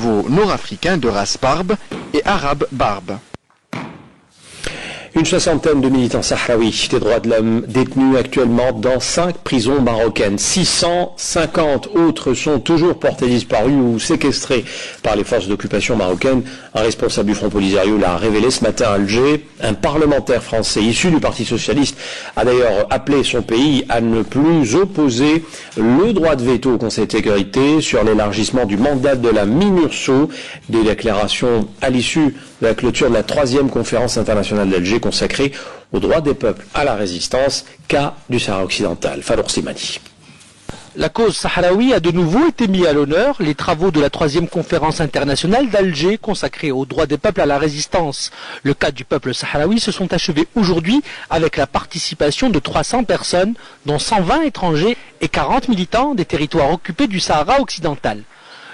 nouveau nord-africain de race barbe et arabe barbe. Une soixantaine de militants sahraouis des droits de l'homme détenus actuellement dans 5 prisons marocaines. 650 autres sont toujours portés disparus ou séquestrés par les forces d'occupation marocaines. Un responsable du Front Polisario l'a révélé ce matin à Alger. Un parlementaire français issu du Parti Socialiste a d'ailleurs appelé son pays à ne plus opposer le droit de veto au Conseil de sécurité sur l'élargissement du mandat de la MINURSO. Des déclarations à l'issue de la clôture de la 3e conférence internationale d'Alger consacrée aux droits des peuples à la résistance, cas du Sahara occidental. Falour Simani. La cause sahraoui a de nouveau été mise à l'honneur. Les travaux de la 3e conférence internationale d'Alger consacrée aux droits des peuples à la résistance. Le cas du peuple sahraoui se sont achevés aujourd'hui avec la participation de 300 personnes, dont 120 étrangers et 40 militants des territoires occupés du Sahara occidental.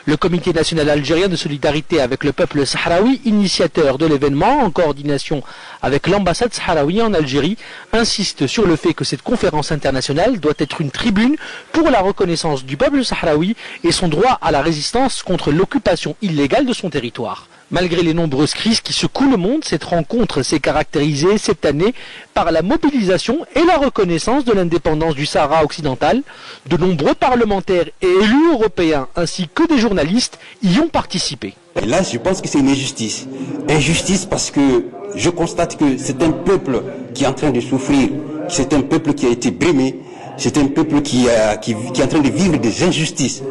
Le Comité national algérien de solidarité avec le peuple sahraoui, initiateur de l'événement en coordination avec l'ambassade sahraoui en Algérie, insiste sur le fait que cette conférence internationale doit être une tribune pour la reconnaissance du peuple sahraoui et son droit à la résistance contre l'occupation illégale de son territoire. Malgré les nombreuses crises qui secouent le monde, cette rencontre s'est caractérisée cette année par la mobilisation et la reconnaissance de l'indépendance du Sahara occidental. De nombreux parlementaires et élus européens ainsi que des journalistes y ont participé. Et là, je pense que c'est une injustice. Injustice parce que je constate que c'est un peuple qui est en train de souffrir, c'est un peuple qui a été brimé, c'est un peuple qui est en train de vivre des injustices.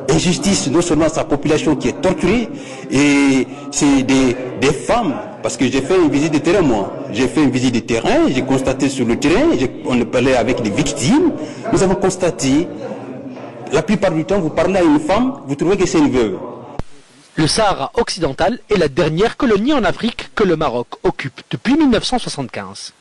Injustice, non seulement sa population qui est torturée, et c'est des femmes, parce que j'ai fait une visite de terrain moi, j'ai fait une visite de terrain, j'ai constaté sur le terrain, on a parlé avec les victimes, nous avons constaté, la plupart du temps vous parlez à une femme, vous trouvez que c'est une veuve. Le Sahara occidental est la dernière colonie en Afrique que le Maroc occupe depuis 1975.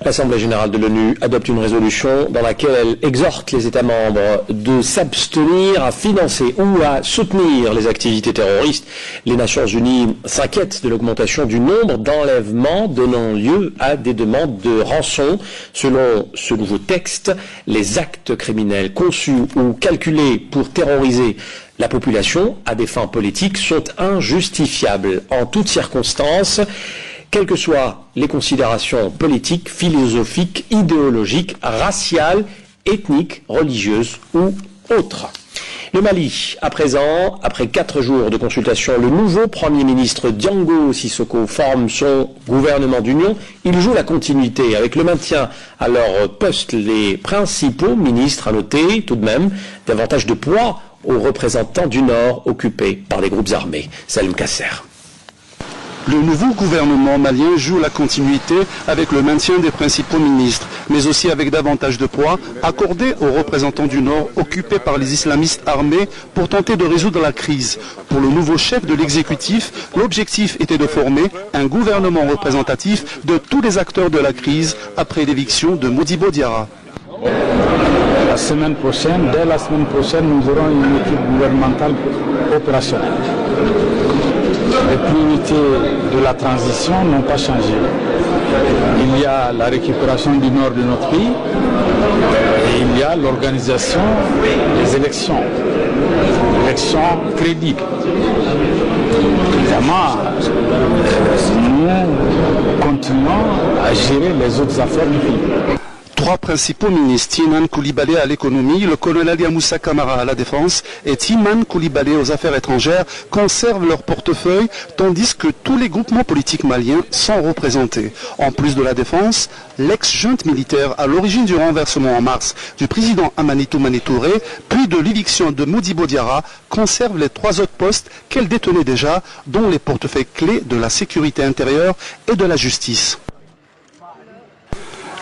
L'Assemblée générale de l'ONU adopte une résolution dans laquelle elle exhorte les États membres de s'abstenir à financer ou à soutenir les activités terroristes. Les Nations Unies s'inquiètent de l'augmentation du nombre d'enlèvements donnant lieu à des demandes de rançon. Selon ce nouveau texte, les actes criminels conçus ou calculés pour terroriser la population à des fins politiques sont injustifiables en toutes circonstances, quelles que soient les considérations politiques, philosophiques, idéologiques, raciales, ethniques, religieuses ou autres. Le Mali, à présent, après 4 jours de consultation, le nouveau Premier ministre Diango Sissoko forme son gouvernement d'union. Il joue la continuité avec le maintien à leur poste les principaux ministres, à noter tout de même davantage de poids aux représentants du Nord occupés par des groupes armés. Salim Kasser. Le nouveau gouvernement malien joue la continuité avec le maintien des principaux ministres, mais aussi avec davantage de poids accordé aux représentants du Nord occupés par les islamistes armés pour tenter de résoudre la crise. Pour le nouveau chef de l'exécutif, l'objectif était de former un gouvernement représentatif de tous les acteurs de la crise après l'éviction de Modibo Diarra. La semaine prochaine, dès la semaine prochaine, nous aurons une équipe gouvernementale opérationnelle. Les priorités de la transition n'ont pas changé. Il y a la récupération du nord de notre pays et il y a l'organisation des élections crédibles. Évidemment, nous continuons à gérer les autres affaires du pays. 3 principaux ministres, Timan Koulibalé à l'économie, le colonel Yamoussa Kamara à la défense et Timan Koulibalé aux affaires étrangères conservent leur portefeuille tandis que tous les groupements politiques maliens sont représentés. En plus de la défense, l'ex-junte militaire à l'origine du renversement en mars du président Amanitou Mani Touré, puis de l'éviction de Modibo Diarra, conserve les 3 autres postes qu'elle détenait déjà, dont les portefeuilles clés de la sécurité intérieure et de la justice.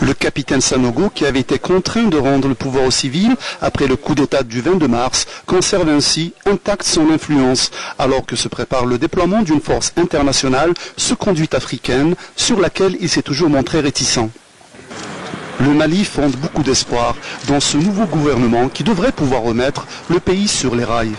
Le capitaine Sanogo, qui avait été contraint de rendre le pouvoir aux civils après le coup d'État du 22 mars, conserve ainsi intacte son influence, alors que se prépare le déploiement d'une force internationale sous conduite africaine, sur laquelle il s'est toujours montré réticent. Le Mali fonde beaucoup d'espoir dans ce nouveau gouvernement qui devrait pouvoir remettre le pays sur les rails.